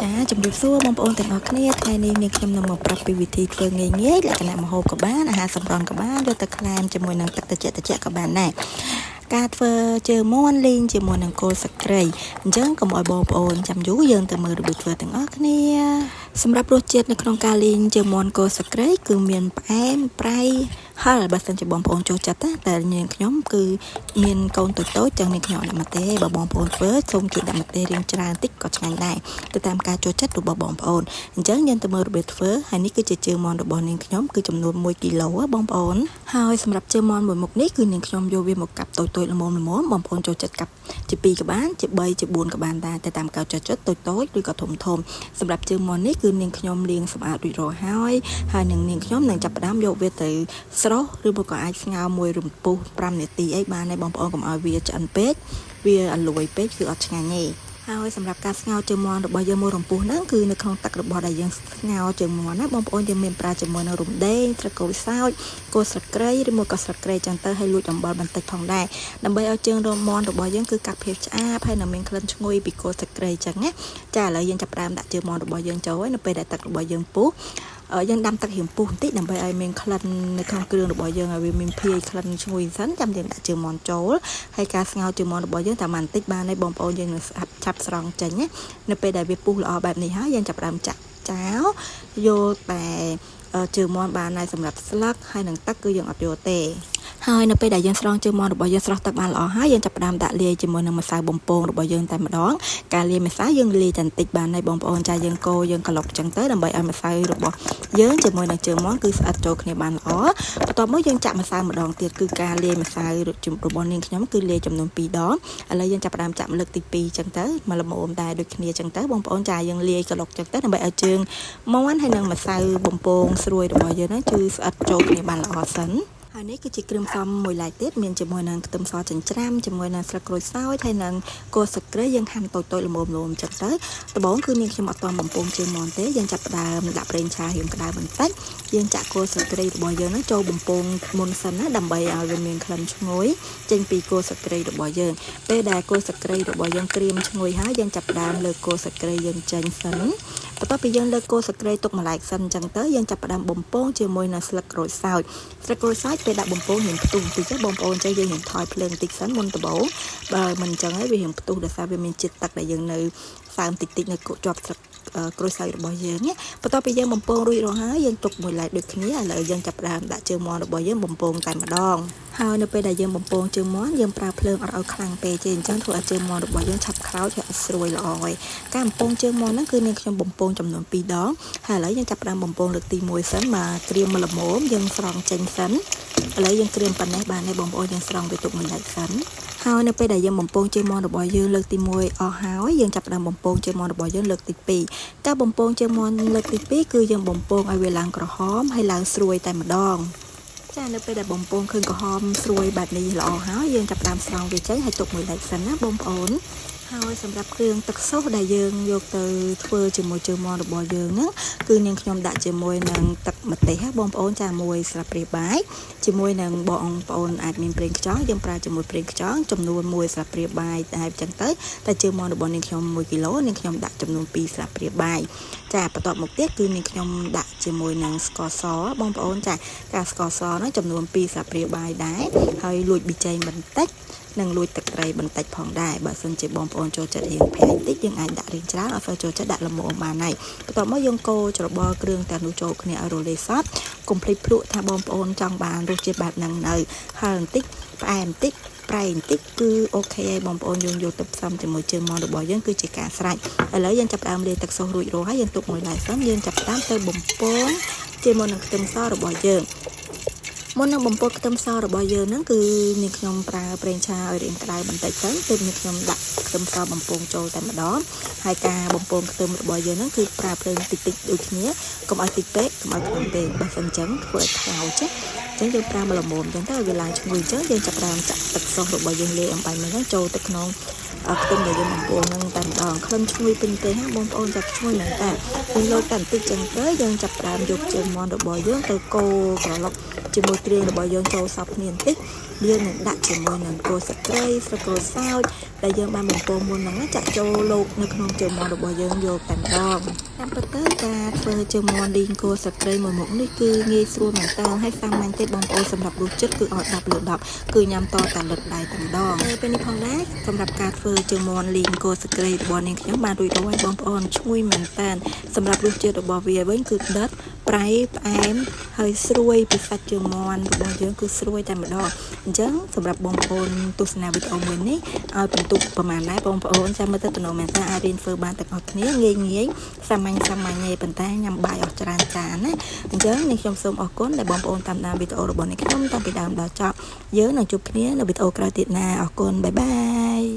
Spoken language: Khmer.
ចាជំរាបសួរបងប្អូនទាំងអស់គ្នាថ្ងៃនេះនាងខ្ញុំនឹងមកប្រាប់ពីវិធីធ្វើងាយៗលក្ខណៈម្ហូបក៏បានអាហារសម្រន់ក៏បានយកទៅក្លែមជាមួយនឹងទឹកត្រជាក់ក៏បានដែរការធ្វើជើងមាន់លីងជាមួយនឹងគល់ស្លឹកគ្រៃអញ្ចឹងកុំឲ្យបងប្អូនចាំយូរយើងទៅមើលរបៀបធ្វើទាំងអស់គ្នាសម្រាប់រសជាតិនៅក្នុងការលីងជើងមាន់គល់ស្លឹកគ្រៃគឺមានផ្អែមប្រៃហឹរបើសិនជាបងប្អូនចូលចិត្តណាតែនាងខ្ញុំគឺមានកូនតូចៗចឹងនាងខ្ញុំអត់ដាក់ម្ទេសបើបងប្អូនធ្វើសូមជួយដាក់ម្ទេសរៀងច្រើនតិចក៏ឆ្ងាញ់ដែរទៅតាមការចូលចិត្តរបស់បងប្អូនអញ្ចឹងយើងទៅមើលរបៀបធ្វើហើយនេះគឺជាជើងមាន់របស់នាងខ្ញុំគឺចំនួន1គីឡូបងប្អូនហើយសម្រាប់ជើងមាន់មួយមុខនេះគឺនាងខ្ញុំយកវាមកកាប់តូចៗល្មមបងប្អូនចូលចិត្តកាប់ជា2ក៏បានជា3ជា4ក៏បានដែរតែតាមការចូលចិត្តតូចៗឬក៏ធំសម្រាប់ជើងមាន់នេះគឺនាងខ្ញុំលាងសម្អាតរួចរាល់ហើយនឹងនាងខ្ញុំនឹងចាប់ផ្ដើមយកវាទៅស្រស់ឬមកក៏អាចស្ងោរមួយរំពុះ5នាទីអីបានដែរបងប្អូនកុំឲ្យវាឆ្អិនពេកវាអលួយពេកគឺអត់ឆ្ងាញ់ទេហើយសម្រាប់ការស្ងោរជើងមាន់របស់យើងមួយរំពុះហ្នឹងគឺនៅក្នុងទឹករបស់ដែលយើងស្ងោរជើងមាន់ណាបងប្អូនយើងមានប្រើជាមួយនឹងរំដេងត្រកូលសើចគល់ស្លឹកគ្រៃឬមកក៏ស្លឹកគ្រៃចឹងទៅឲ្យលួចអំបិលបន្តិចផងដែរដើម្បីឲ្យជើងមាន់របស់យើងគឺកាត់ភាពឆ្អាបហើយនឹងមានក្លិនឈ្ងុយពីគល់ស្លឹកគ្រៃចឹងណាចាឥឡូវយើងចាប់ផ្ដើមដាក់ជើងមាន់របស់យើងចូលហើយនៅពេលដែលទឹករបស់យើងពុះយើងដាំទឹករៀងពុះបន្តិចដើម្បីឲ្យមានក្លិននៅក្នុងគ្រឿងរបស់យើងឲ្យវាមានភាយក្លិនឈ្ងុយសិនចាំយើងដាក់ជើងមាន់ចូលហើយការស្ងោរជើងមាន់របស់យើងតែបន្តិចបានហើយបងប្អូនយើងនឹងឆាប់ស្រង់ចេញណានៅពេលដែលវាពុះល្អបែបនេះហើយយើងចាប់ផ្ដើមចាក់ចោលយកតែជើងមាន់បានហើយសម្រាប់ស្លឹកហើយនឹងទឹកគឺយើងអត់យកទេហើយនៅពេលដែលយើងស្រង់ជើងមាន់របស់យើងស្រស់ទឹកបានល្អហើយយើងចាប់ផ្ដើមដាក់លាយជាមួយនឹងម្សៅបំពងរបស់យើងតែម្ដងការលាយម្សៅយើងលាយតែបន្តិចបានហើយបងប្អូនចាយើងកូរយើងក្លុកចឹងទៅដើម្បីឲ្យម្សៅរបស់យើងជាមួយនឹងជើងមាន់គឺស្អិតចូលគ្នាបានល្អបន្ទាប់មកយើងចាក់ម្សៅម្ដងទៀតគឺការលាយម្សៅរបស់នាងខ្ញុំគឺលាយចំនួន2ដងឥឡូវយើងចាប់ផ្ដើមចាក់លើកទី2ចឹងទៅមកល្មមដែរដូចគ្នាចឹងទៅបងប្អូនចាយើងលាយក្លុកចឹងទៅដើម្បីឲ្យជើងមាន់ហើយនឹងម្សៅបំពងស្រួយរបស់យើងហ្នឹងគឺស្អិតចូលគ្នាបានល្អសិនហើយនេះគឺជាគ្រឿងផ្សំមួយឡែកទៀតមានជាមួយនឹងខ្ទឹមសចិញ្ច្រាំជាមួយនឹងស្លឹកក្រូចសើចហើយនឹងគល់ស្លឹកគ្រៃយើងហាន់តូចៗល្មមចឹងទៅដំបូងគឺនាងខ្ញុំអត់ទាន់បំពងជើងមាន់ទេយើងចាប់ផ្ដើមដាក់ប្រេងឆារៀងក្តៅបន្តិចយើងចាក់គល់ស្លឹកគ្រៃរបស់យើងហ្នឹងចូលបំពងមុនសិនណាដើម្បីឲ្យវាមានក្លិនឈ្ងុយចេញពីគល់ស្លឹកគ្រៃរបស់យើងពេលដែលគល់ស្លឹកគ្រៃរបស់យើងក្រៀមឈ្ងុយហើយយើងចាប់ផ្ដើមលើកគល់ស្លឹកគ្រៃយើងចេញសិនបន្ទាប់ពីយើងលើកគល់ស្លឹកគ្រៃទុកម្លែកសិនចឹងទៅយើងចាប់ផ្ដើមបំពងជាមួយនឹងស្លឹកក្រូចសើចស្លឹកក្រូចសើចពេលដាក់បំពងរៀងផ្ទុះបន្តិចបងប្អូនចេះយើងរៀងថយភ្លើងបន្តិចសិនមុនដំបូងបើមិនអញ្ចឹងហើយវារៀងផ្ទុះដោយសារវាមានជាតិទឹកដែលយើងនៅសើមតិចនៅជាប់ស្លឹកក្រូចសើចរបស់យើងណាបន្ទាប់ពីយើងបំពងរួចរាល់ហើយយើងទុកមួយឡែកដូចគ្នាឥឡូវយើងចាប់ផ្ដើមដាក់ជើងមាន់របស់យើងបំពងតែម្ដងហើយនៅពេលដែលយើងបំពងជើងមាន់យើងប្រើភ្លើងអត់ឲ្យខ្លាំងពេកទេអញ្ចឹងធ្វើឲ្យជើងមាន់របស់យើងឆាប់ខ្លោចហើយអត់ស្រួយល្អហើយការបំពងជើងមាន់ហ្នឹងគឺនាងខ្ញុំបំពងចំនួន2ដងហើយឥឡូវយើងចាប់ផ្ដើមបំពងលើកទី1សិនមកក្រៀមល្មមយើងស្រង់ចេញសិនឥឡូវយើងក្រៀមប៉ុណ្ណេះបានហើយបងប្អូនយើងស្រង់វាទុកមួយឡែកសិនហើយនៅពេលដែលយើងបំពងជើងមាន់របស់យើងលើកទី1អស់ហើយយើងចាប់ផ្ដើមបំពងជើងមាន់របស់យើងលើកទី2ការបំពងជើងមាន់លើកទី2គឺយើងបំពងឲ្យវាឡើងក្រហមហើយឡើងស្រួយតែម្ដងចានៅពេលដែលបំពងឃើញក្រហមស្រួយបែបនេះល្អហើយយើងចាប់ផ្ដើមស្រង់វាចេញហើយទុកមួយឡែកសិនណាបងប្អូនហើយសម្រាប់គ្រឿងទឹកស៊ុសដែលយើងយកទៅធ្វើជាមួយជើងមាន់របស់យើងហ្នឹងគឺនាងខ្ញុំដាក់ជាមួយនឹងទឹកម្ទេសបងប្អូនចាមួយស្លាបព្រាបាយជាមួយនឹងបងប្អូនអាចមានប្រេងខ្យងយើងប្រើជាមួយប្រេងខ្យងចំនួន1ស្លាបព្រាបាយតែអញ្ចឹងទៅតែជើងមាន់របស់នាងខ្ញុំ1គីឡូនាងខ្ញុំដាក់ចំនួន2ស្លាបព្រាបាយចាបន្ទាប់មកទៀតគឺនាងខ្ញុំដាក់ជាមួយនឹងស្ករសបងប្អូនចាការស្ករសហ្នឹងចំនួន2ស្លាបព្រាបាយដែរហើយលួចប៊ីចេងបន្តិចនិងលួចទឹកត្រីបន្តិចផងដែរបើសិនជាបងប្អូនចូលចិត្តរៀងប្រៃបន្តិចយើងអាចដាក់រៀងច្រើនអត់សូវចូលចិត្តដាក់ល្មមបានហើយបន្ទាប់មកយើងកូរច្របល់គ្រឿងទាំងនោះចូលគ្នាឲ្យរលាយសព្វកុំភ្លេចភ្លក់ថាបងប្អូនចង់បានរសជាតិបែបហ្នឹងនៅហឹរបន្តិចផ្អែមបន្តិចប្រៃបន្តិចគឺអូខេហើយបងប្អូនយើងយកទៅផ្សំជាមួយជើងមាន់របស់យើងគឺជាការស្រេចឥឡូវយើងចាប់ផ្ដើមលាយទឹកស៊ុសរួចរាល់ហើយយើងទុកមួយឡែកសិនយើងចាប់ផ្ដើមទៅបំពងជាមួយនឹងខ្ទឹមសរបស់យើងមុននឹងបំពងខ្ទឹមសរបស់យើងហ្នឹងគឺនាងខ្ញុំប្រើប្រេងឆាឲ្យរៀងក្តៅបន្តិចទៅទើបនាងខ្ញុំដាក់ខ្ទឹមសបំពងចូលតែម្ដងហើយការបំពងខ្ទឹមរបស់យើងហ្នឹងគឺប្រើភ្លើងតិចៗដូចគ្នាកុំឲ្យតិចពេកកុំឲ្យខ្លាំងពេកបើមិនអញ្ចឹងធ្វើឲ្យខ្លោចអញ្ចឹងយើងប្រើមកល្មមអញ្ចឹងទៅឲ្យវាឡើងឈ្ងុយអញ្ចឹងយើងចាប់ផ្ដើមចាក់ទឹកស៊ុសរបស់យើងលាយអំបញ្ញមិញហ្នឹងចូលទៅក្នុងខ្ទឹមដែលយើងបំពងហ្នឹងតែម្ដងក្លិនឈ្ងុយពេញទេណាបងប្អូនចាប់ឈ្ងុយមែនតើយើងលូតតែបន្តិចចឹងទៅយើងចាប់ផ្ដើមយកជើងមាន់របស់យើងទៅកូរក្រឡុកជាមួយគ្រឿងរបស់យើងចូលសព្វគ្នាបន្តិច យើងនឹងដាក់ជាមួយនឹងគល់ស្លឹកគ្រៃស្រកោសោចដែលយើងបានបំពងមុនហ្នឹងចាក់ចូលលោកនៅក្នុងជើងមាន់របស់យើងយកតែម្ដងតាមពិតទៅការធ្វើជើងមាន់លីងគល់ស្លឹកគ្រៃមួយមុខនេះគឺងាយស្រួលមែនតើហើយសាមញ្ញទេបងប្អូនសម្រាប់រសជាតិគឺឲ្យ10 លើ 10គឺញ៉ាំតតែលឹកដៃតែម្ដងហើយពេលនេះផងដែរសម្រាប់ការធ្វើជើងមាន់លីងគល់ស្លឹកគ្រៃរបស់នាងខ្ញុំបានរួចរាល់ហើយបងប្អូនឈ្ងុយមែនតើសម្រាប់រសជាតិរបស់វាវិញគឺដិតប្រៃផ្អែមហើយស្រួយពីសាច់ជើងមាន់របស់យើងគឺស្រួយតែម្ដងអញ្ចឹងសម្រាប់បងប្អូនទស្សនាវីដេអូមួយនេះឲ្យបន្ទុកប្រហែលដែរបងប្អូនចាំមើលទៅតំណមែនតើអាចរៀនធ្វើបានទាំងអស់គ្នាងាយសាមញ្ញទេប៉ុន្តែញ៉ាំបាយអស់ច្រើនចានណាអញ្ចឹងនាងខ្ញុំសូមអរគុណដែលបងប្អូនតាមដានវីដេអូរបស់នាងខ្ញុំតាំងពីដើមដល់ចប់យើងនឹងជួបគ្នានៅវីដេអូក្រោយទៀតណាអរគុណបាយបាយ